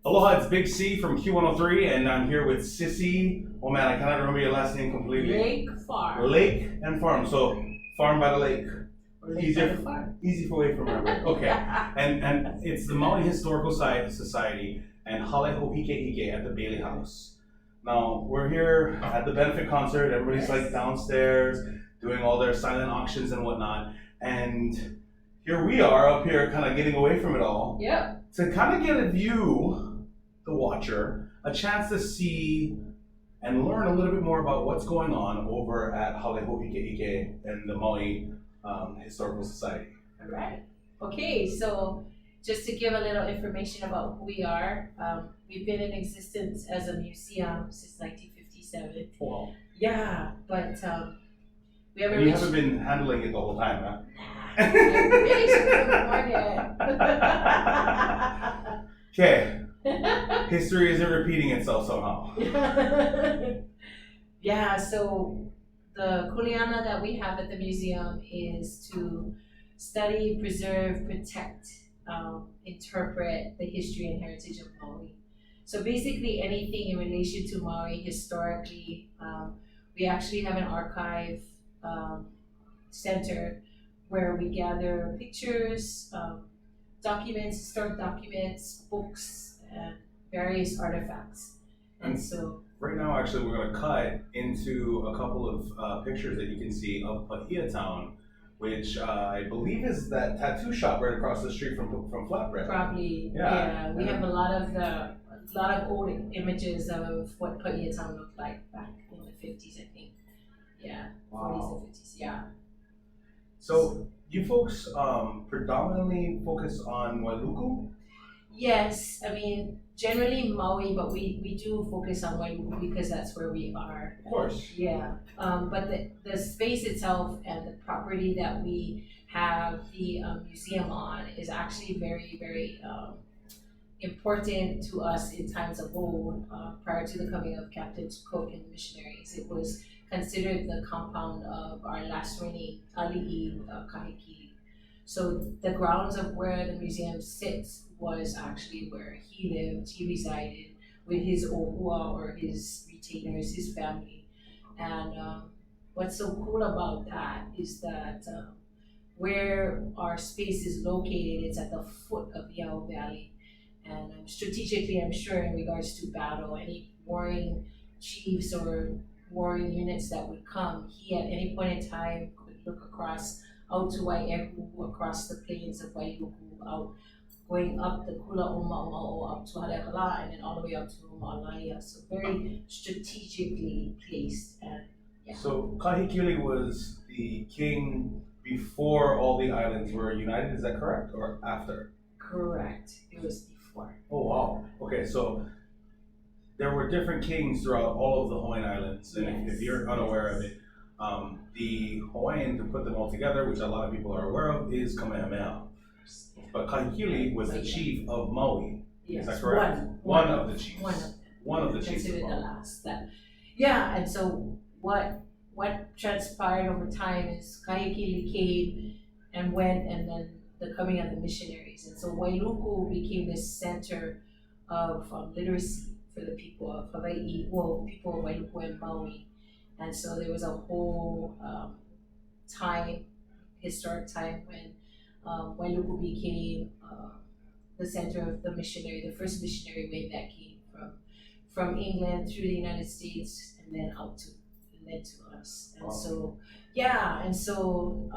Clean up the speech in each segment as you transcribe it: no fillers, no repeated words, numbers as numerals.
Aloha, it's Big C from Q103, and I'm here with Sissy. Oh man, I cannot remember your last name completely. Lake-Farm. Lake and Farm, so farm by the lake. Easy for way from remember. Okay, and it's the Maui Historical Society and Hale Ho'ike'ike at the Bailey House. Now, we're here at the benefit concert, everybody's like downstairs doing all their silent auctions and whatnot, and here we are up here kind of getting away from it all. Yep. To kind of give you, the watcher, a chance to see and learn a little bit more about what's going on over at Hale Ho'ike'ike and the Maui Historical Society. All right. Okay, so just to give a little information about who we are, we've been in existence as a museum since 1957. Wow. Yeah, but we haven't. And you haven't been handling it the whole time, huh? I'm really sure. Okay. History isn't repeating itself somehow. Yeah, so the kuleana that we have at the museum is to study, preserve, protect, interpret the history and heritage of Maui. So basically anything in relation to Maui historically, we actually have an archive center where we gather pictures, documents, historic documents, books, and various artifacts. And so right now, actually, we're going to cut into a couple of pictures that you can see of Paia town, which I believe is that tattoo shop right across the street from Flatbread. Probably, yeah. We have a lot of old images of what Paia town looked like back in the 50s, I think. Yeah, Wow. 40s and 50s, yeah. So you folks predominantly focus on Wailuku? Yes, I mean, generally Maui, but we do focus on Wailuku because that's where we are. Of course. Yeah, but the space itself and the property that we have the museum on is actually very, very important to us in times of old. Prior to the coming of Captains Cook and missionaries, it was considered the compound of our last reigning ali'i, Kahiki. So the grounds of where the museum sits was actually where he lived, he resided with his ohua or his retainers, his family. And what's so cool about that is that where our space is located, it's at the foot of Iao Valley. And strategically, I'm sure in regards to battle, any warring chiefs or warring units that would come, he at any point in time could look across out to Wai'ehu, across the plains of Wailuku, out going up the Kula O'Ma'o up to Haleakala and then all the way up to Ma'alaia. So very strategically placed. And yeah. So Kahikili was the king before all the islands were united, is that correct? Or after? Correct. It was before. Oh wow. Okay, so there were different kings throughout all of the Hawaiian Islands, and Yes. if you're unaware of it, the Hawaiian to put them all together, which a lot of people are aware of, is Kamehameha. Yeah. But Kahikili was the chief of Maui. Yes. Is that correct? One of the chiefs. One of the chiefs. Considered the last. Yeah, and so what transpired over time is Kahikili came and went, and then the coming of the missionaries, and so Wailuku became this center of literacy for the people of Hawaii, well, people of Wailuku and Maui. And so there was a whole historic time when Wailuku became the center of the first missionary wave that came from England through the United States and then led to us. And so, yeah, and so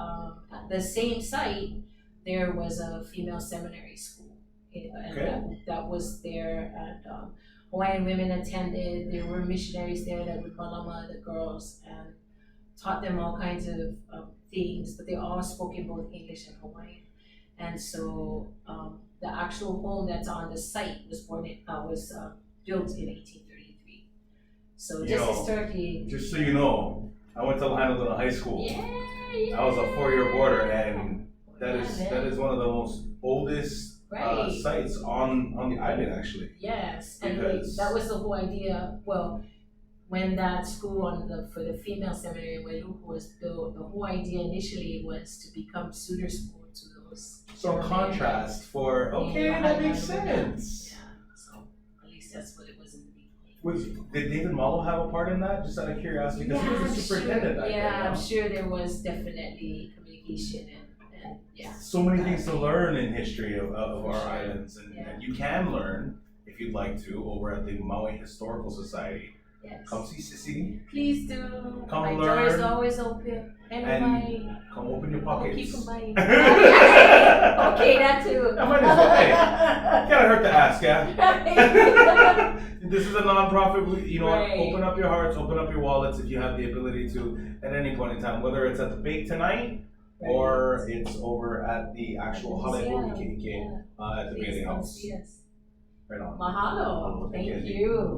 at the same site, there was a female seminary school, and that was there, and Hawaiian women attended. There were missionaries there that would malama the girls and taught them all kinds of things, but they all spoke in both English and Hawaiian. And so the actual home that's on the site was built in 1833. So historically. Just so you know, I went to Lahaina Little High School. Yeah. I was a 4-year boarder, and that is one of the most oldest sites on the island, actually. Yes, and that was the whole idea. Well, when that school for the female seminary in Wailuku was built, the whole idea initially was to become suitor school to those. So contrast for that makes sense. Yeah. So least that's what it was in the beginning. Did David Mallow have a part in that? Just out of curiosity, because he was the superintendent back then. Yeah, I'm sure there was definitely communication and yeah. So many things to learn in history of our islands, and you can learn if you'd like to over at the Maui Historical Society. Yes. Come see Sissy. Please do. Come My learn. door is always open. And come open your pockets. Keep them money. Okay, that too. I might as well. Hey, can't hurt to ask, yeah. This is a non-profit. You know, Right. Open up your hearts, open up your wallets if you have the ability to at any point in time, whether it's at the bake tonight or it's over at the actual Hale Ho'ike'ike at the Bailey House. Yes. Right on. Mahalo. Thank you.